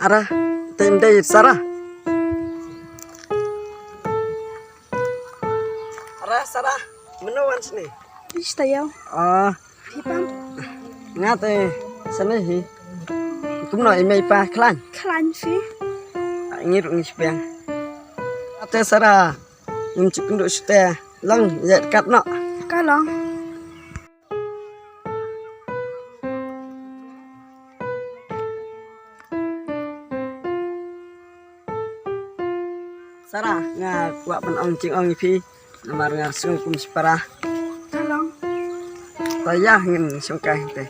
Ara, tim day Sarah. Ara Sarah, menawan sini. Isto yaw. Hipan. Ngate sini hi. Cũng nói mày pa khlan. Khlan fi. Ngir ngisbang. Ate Sarah, nhưng chụp được ste lăng dệt cắt nọ. Ka long. Sarah, nga kuat pen ong cing ong phi. Namar nga sung kum separa. Ka long. Tayah ngin sung kai te.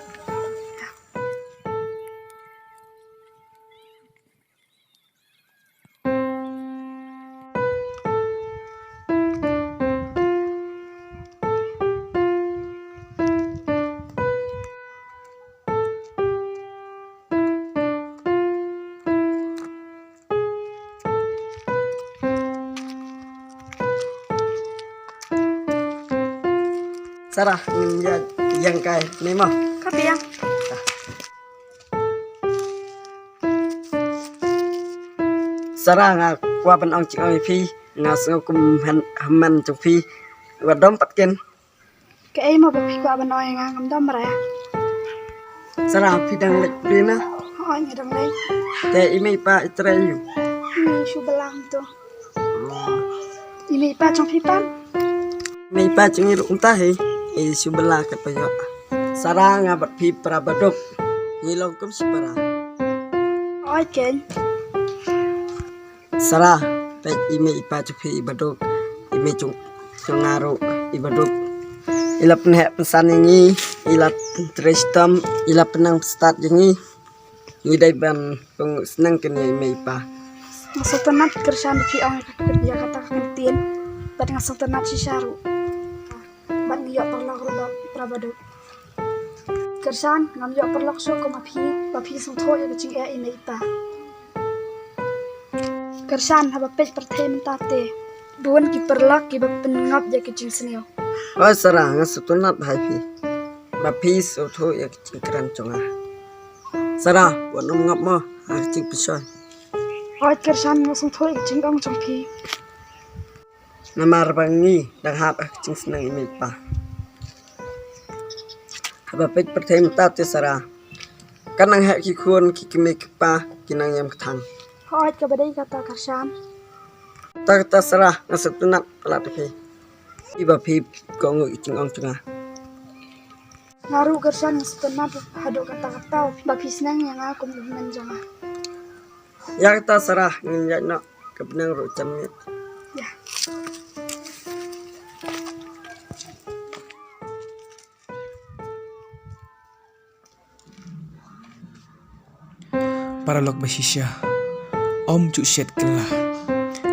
Sarah, ngin ya yang kai ni mah. Ka piang. Sarah nga kuat pen ong cing ong phi. Nga sung kum man chung phi. Wadom patken. Ka ai mo ba pi kwa ba noy nga ngam dam ra. Sarah phi dang lek pina. Oi nga dang lay. Te imei pa itrayu. Ni shu balang to. Ini pa chong hipan. Mei pa chung iru untah he. Subela ka payo. Sarah nga bat phi prabadok. Ngilong kum separa. Oi ken. Sarah pe imei pa chu phi badok. Imei chung ngaro ibadok. Ilap ne pesan ini ilap trestam ilap penang start ini. Ngidai ban peng senang kene imei pa. Masuk tenat kerjaan di ong kerja kata kantin. Bat ngasuk tenat si Syaru. Bat ngiyo perlok ruba prabado. Kerjaan ngam yo perlok so ko mapi sung tho ya kecing e imei pa. Kerjaan haba pej perthem tate. Buan ki perlok ki bapen ngap ya kecing senio. Oh Sarah ngasutunat hai phi. Ba phi so tho ya kecing kran chonga. Sarah wan ngap mo ha kecing pisoy. Oi kerjaan ngasung tho ya kecing ong chong pi. Namar bangi dang hap kecing senang imei pa. Haba pej perthem tate Sarah. Kanang hak ki khon ki kemei pa kinang yam thang. Oi ka badai kata kerjaan. Tak Sarah ngasutunat pelat phi. Iba phi kongo kecing ong chonga. Ngaru kerjaan ngasuk tenat hado kata-kata bapi senang yang aku menjonga. Ya kata Sarah ngin nak kebenang ro jamit. Ya. Paralog basisya om cu shet kelah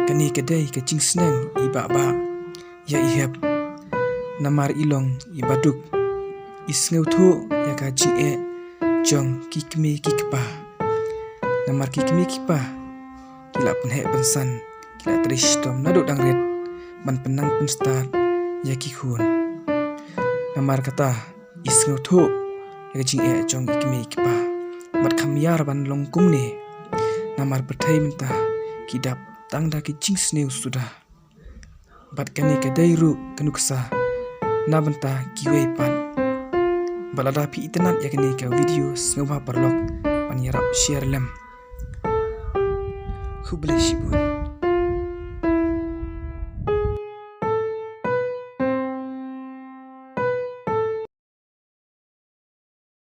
kani kedai kecing senang iba ba ya ihap namar ilong ibaduk isngeu thu ya kaji e jong kikme kikpa namar kikme kikpa kila penhe pensan kila tristom nadu dangret ban penang penstar ya kikhun namar kata isngeu thu ya kaji e jong kikme kikpa mat khamyar ban longkum ne namar berthai menta kidap tangda ki cingsneu sudah bat kani kedai ru kanuksa na benta kiwe pan balada pi itenan ya kani ka video sngoba parlok pan yarap share lem khuble shibun